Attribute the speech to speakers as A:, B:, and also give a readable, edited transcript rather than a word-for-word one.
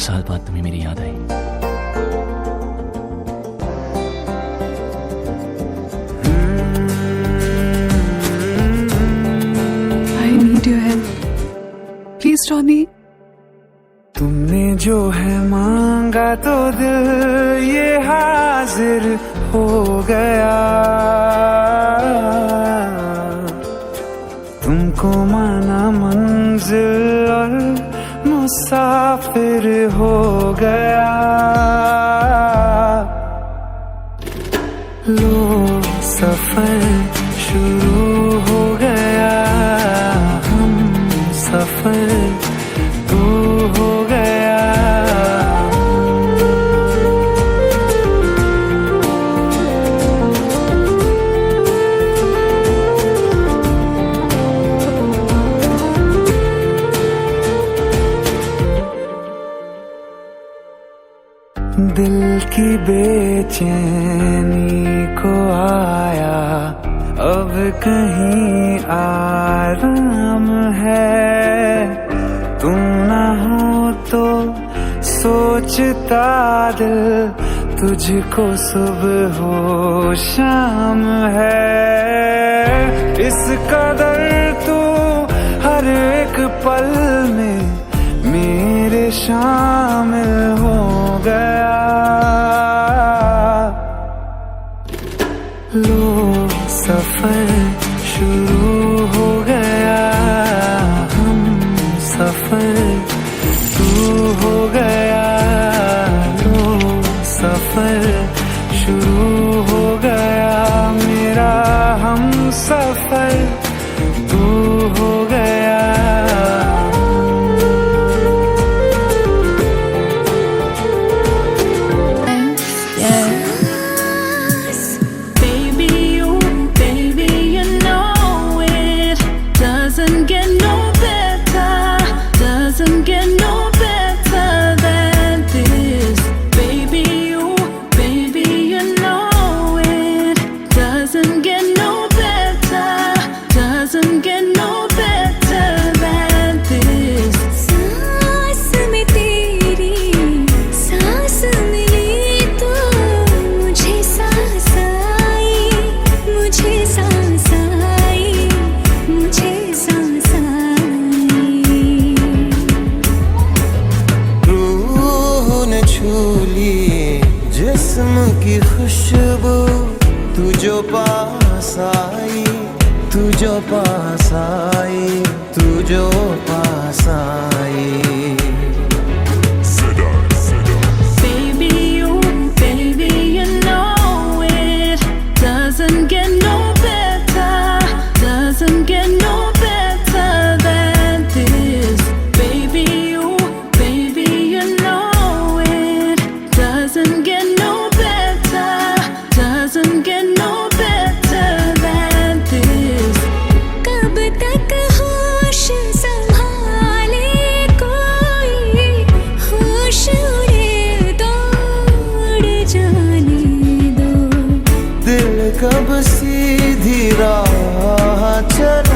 A: साल बाद तुम्हें मेरी याद आई।
B: I need your help. Please, Ronnie.
C: तुमने जो है मांगा तो दिल ये हाजिर हो गया। तुमको माना मंजिल और मुसाफिर हो गया। लो सफर शुरू हो गया, हम सफर तू हो गया। दिल की बेचैनी को आया अब कहीं आराम है। तुम ना हो तो सोचता दिल तुझको सुबह हो शाम है। इस कदर तू हर एक पल में मेरे शामिल हो गया। लो सफर शुरू हो गया, हम सफर तू हो गया। लो सफर शुरू हो गया, मेरा हम सफर तू हो गया।
D: जिस्म की खुशबू तू जो पास आई, तू जो पास आई, तू जो पास आई। कब सीधी राह चल